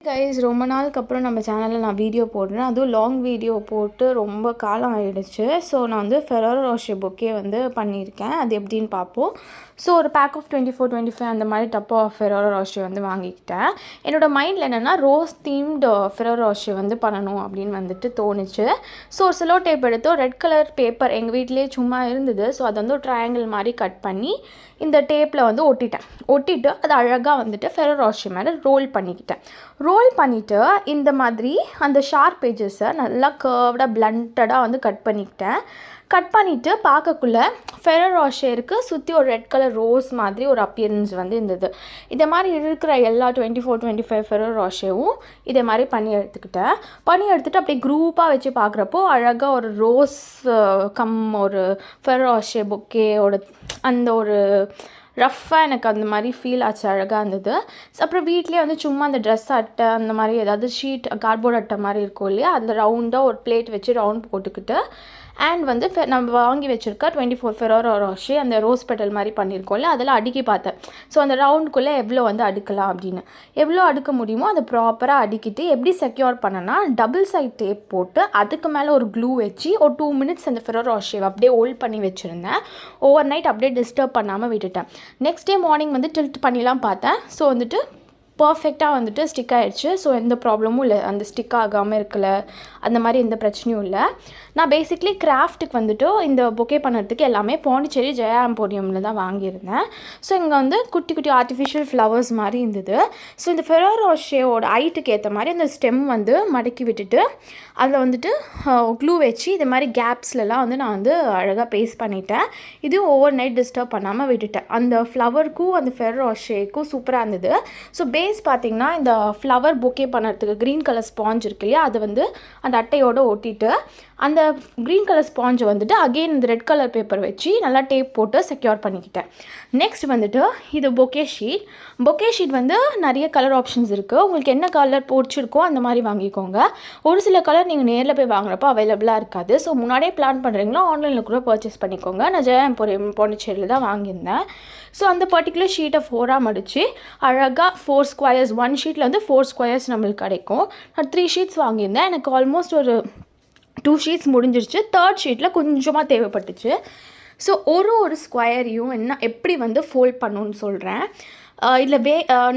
Guys, ரொம்ப நாளுக்கு அப்புறம் நம்ம சேனலில் நான் வீடியோ போடுறேன். அதுவும் லாங் வீடியோ போட்டு ரொம்ப காலம் ஆகிடுச்சு. ஸோ நான் வந்து ஃபெராரோ ரோஷர் பொக்கே வந்து பண்ணியிருக்கேன். அது எப்படின்னு பார்ப்போம். ஸோ ஒரு பேக் ஆஃப் 24-25 அந்த மாதிரி டப்பா ஆஃப் ஃபெராரோ ரோஷர் வந்து வாங்கிக்கிட்டேன். என்னோடய மைண்டில் என்னென்னா ரோஸ் தீம்டு ஃபெராரோ ரோஷர் வந்து பண்ணணும் அப்படின்னு வந்துட்டு தோணுச்சு. ஸோ ஒரு செலோ டேப் எடுத்து ரெட் கலர் பேப்பர் எங்கள் வீட்டிலேயே சும்மா இருந்தது. ஸோ அதை வந்து ஒரு ட்ரையாங்கிள் மாதிரி கட் பண்ணி இந்த டேப்பில் வந்து ஒட்டிட்டு அது அழகாக வந்துட்டு ஃபெராரோ ரோஷர் மேலே ரோல் பண்ணிவிட்டு இந்த மாதிரி அந்த ஷார்ப் பேஜஸை நல்லா கர்வ்டாக பிளண்டடாக வந்து கட் பண்ணிவிட்டு பார்க்கக்குள்ளே ஃபெராரோ ரோஷருக்கு சுற்றி ஒரு ரெட் கலர் ரோஸ் மாதிரி ஒரு அப்பியரன்ஸ் வந்து இருந்தது. இதே மாதிரி இருக்கிற எல்லா 24-25 ஃபெராரோ ரோஷரும் இதே மாதிரி பண்ணி எடுத்துகிட்டு அப்படியே குரூப்பாக வச்சு பார்க்குறப்போ அழகாக ஒரு ரோஸ் ஒரு ஃபெராரோ ரோஷர் பொக்கேயோட அந்த ஒரு ரஃப்பாக எனக்கு அந்த மாதிரி ஃபீல் ஆச்சு, அழகாக இருந்தது. அப்புறம் வீட்லேயே வந்து சும்மா அந்த ட்ரெஸ் அட்டை அந்த மாதிரி ஏதாவது ஷீட் கார்ட்போர்ட் அட்டை மாதிரி இருக்கும் இல்லையா, அதில் ரவுண்டாக ஒரு பிளேட் வச்சு ரவுண்ட் போட்டுக்கிட்டு அண்ட் வந்து நம்ம வாங்கி வச்சுருக்க 24 ஃபெராரோ ரோஷர் அந்த ரோஸ் பெட்டல் மாதிரி பண்ணியிருக்கோம்ல, அதெல்லாம் அடுக்கி பார்த்தேன். ஸோ அந்த ரவுண்டுக்குள்ளே எவ்வளோ வந்து அடுக்கலாம் அப்படின்னு எவ்வளோ அடுக்க முடியுமோ அதை ப்ராப்பராக அடுக்கிட்டு எப்படி செக்யூர் பண்ணனா டபுள் சைட் டேப் போட்டு அதுக்கு மேலே ஒரு க்ளூ வச்சு ஒரு 2 மினிட்ஸ் அந்த ஃபெராரோ ரோஷர் அப்படியே ஹோல்ட் பண்ணி வச்சுருந்தேன். ஓவர் நைட் அப்படியே டிஸ்டர்ப் பண்ணாமல் விட்டுட்டேன். நெக்ஸ்ட் டே மார்னிங் வந்து டில்ட் பண்ணிலாம் பார்த்தேன். ஸோ வந்துட்டு பர்ஃபெக்டாக வந்துட்டு ஸ்டிக் ஆகிடுச்சு. ஸோ எந்த ப்ராப்ளமும் இல்லை, அந்த ஸ்டிக் ஆகாமல் இருக்கலை, அந்த மாதிரி எந்த பிரச்சனையும் இல்லை. நான் பேசிக்லி கிராஃப்ட்டுக்கு வந்துட்டு இந்த பொக்கே பண்ணுறதுக்கு எல்லாமே பாண்டிச்சேரி ஜெயா எம்போரியமில் தான் வாங்கியிருந்தேன். ஸோ இங்கே வந்து குட்டி குட்டி ஆர்டிஃபிஷியல் ஃப்ளவர்ஸ் மாதிரி இருந்தது. ஸோ இந்த ஃபெராரோ ரோஷரோட ஹைட்டுக்கு ஏற்ற மாதிரி அந்த ஸ்டெம் வந்து மடக்கி விட்டுட்டு அதில் வந்துட்டு க்ளூ வச்சு இது மாதிரி கேப்ஸ்லலாம் வந்து நான் வந்து அழகாக பேஸ்ட் பண்ணிட்டேன். இதுவும் ஓவர் நைட் டிஸ்டர்ப் பண்ணாமல் விட்டுட்டேன். அந்த ஃப்ளவருக்கும் அந்த ஃபெராரோ ரோஷருக்கும் சூப்பராக இருந்தது. ஸோ பேஸ் பார்த்திங்கன்னா இந்த ஃப்ளவர் பொக்கே பண்ணுறதுக்கு க்ரீன் கலர் ஸ்பாஞ்ச் இருக்கு இல்லையா, அது வந்து அந்த அட்டையோடு ஒட்டிட்டு அந்த க்ரீன் கலர் ஸ்பாஞ்சை வந்துட்டு அகெயின் இந்த ரெட் கலர் பேப்பர் வச்சு நல்லா டேப் போட்டு செக்யூர் பண்ணிக்கிட்டேன். நெக்ஸ்ட் வந்துட்டு இது பொக்கே ஷீட் வந்து நிறைய கலர் ஆப்ஷன்ஸ் இருக்குது. உங்களுக்கு என்ன கலர் பிடிச்சிருக்கோ அந்த மாதிரி வாங்கிக்கோங்க. ஒரு சில கலர் நீங்கள் நேரில் போய் வாங்குறப்போ அவைலபிளாக இருக்காது. ஸோ முன்னாடியே பிளான் பண்ணுறீங்களோ ஆன்லைனில் கூட பர்ச்சேஸ் பண்ணிக்கோங்க. நான் ஜெயா எம்போரியம் பாண்டிச்சேரியில் தான் வாங்கியிருந்தேன். ஸோ அந்த பர்டிகுலர் ஷீட்டை 4ஆக மடித்து அழகாக 4 ஸ்கொயர்ஸ், 1 ஷீட்டில் வந்து 4 ஸ்கொயர்ஸ் நம்மளுக்கு கிடைக்கும். நான் 3 ஷீட்ஸ் வாங்கியிருந்தேன். எனக்கு ஆல்மோஸ்ட் ஒரு 2 ஷீட்ஸ் முடிஞ்சிருச்சு. 3rd ஷீட்டில் கொஞ்சமாக தேவைப்பட்டுச்சு. ஸோ ஒரு ஸ்கொயரையும் எப்படி வந்து ஃபோல்ட் பண்ணணும்னு சொல்கிறேன். இதில்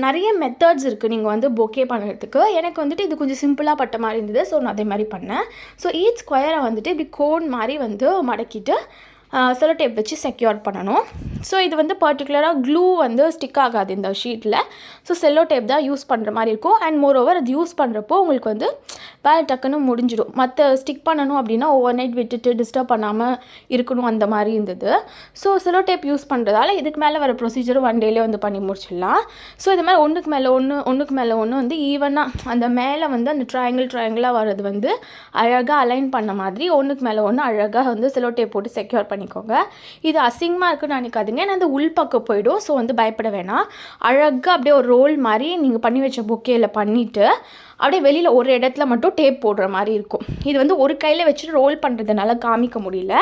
நிறைய மெத்தட்ஸ் இருக்குது நீங்கள் வந்து பொக்கே பண்ணுறதுக்கு. எனக்கு வந்துட்டு இது கொஞ்சம் சிம்பிளாக பட்ட மாதிரி இருந்தது. ஸோ நான் அதே மாதிரி பண்ணேன். ஸோ ஈச் ஸ்கொயரை வந்துட்டு இப்படி கோன் மாதிரி வந்து மடக்கிட்டு செலோ டேப் வச்சு செக்யூர் பண்ணணும். ஸோ இது வந்து பர்டிகுலராக க்ளூ வந்து ஸ்டிக் ஆகாது இந்த ஷீட்டில். ஸோ செல்லோ டேப் தான் யூஸ் பண்ணுற மாதிரி இருக்கும். அண்ட் மோரோவர் அது யூஸ் பண்ணுறப்போ உங்களுக்கு வந்து வேலை டக்குன்னு முடிஞ்சிடும். மற்ற ஸ்டிக் பண்ணணும் அப்படின்னா ஓவர் நைட் விட்டுட்டு டிஸ்டர்ப் பண்ணாமல் இருக்கணும், அந்த மாதிரி இருந்தது. ஸோ செல்லோ டேப் யூஸ் பண்ணுறதால இதுக்கு மேலே வர ப்ரொசீஜரும் 1 டேலே வந்து பண்ணி முடிச்சிடலாம். ஸோ இது மாதிரி ஒன்றுக்கு மேலே ஒன்று வந்து ஈவனாக அந்த மேலே வந்து அந்த ட்ரையாங்கிளாக வர்றது வந்து அழகாக அலைன் பண்ண மாதிரி ஒன்றுக்கு மேலே ஒன்று அழகாக வந்து செல்லோ டேப் போட்டு செக்யூர் பண்ணிக்கோங்க. இது அசிங்கமாக இருக்குன்னு நினைக்காதீங்க, ஏன்னா அந்த உள்பக்கம் போயிடும். ஸோ வந்து பயப்பட வேணாம். அழகாக அப்படியே ஒரு ரோல் மாதிரி நீங்கள் பண்ணி வச்ச பொக்கேயில் பண்ணிவிட்டு அப்படியே வெளியில் ஒரு இடத்துல மட்டும் டேப் போடுற மாதிரி இருக்கும். இது வந்து ஒரு கையில் வச்சுட்டு ரோல் பண்ணுறதுனால காமிக்க முடியல.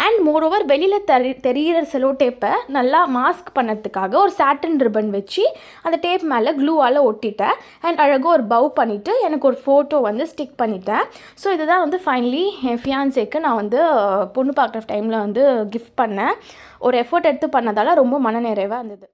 அண்ட் மோரோவர் வெளியில் தெரிகிற செலோ டேப்பை நல்லா மாஸ்க் பண்ணுறதுக்காக ஒரு சாட்டன் ரிப்பன் வச்சு அந்த டேப் மேலே க்ளூவால் ஒட்டிட்டேன். அண்ட் அழகாக ஒரு பவ் பண்ணிவிட்டு எனக்கு ஒரு ஃபோட்டோ வந்து ஸ்டிக் பண்ணிட்டேன். ஸோ இதுதான் வந்து ஃபைனலி என் ஃபியான்சேக்கு நான் வந்து பொண்ணு பார்க்குற டைமில் வந்து கிஃப்ட் பண்ணேன். ஒரு எஃபர்ட் எடுத்து பண்ணதால் ரொம்ப மனநிறைவாக இருந்தது.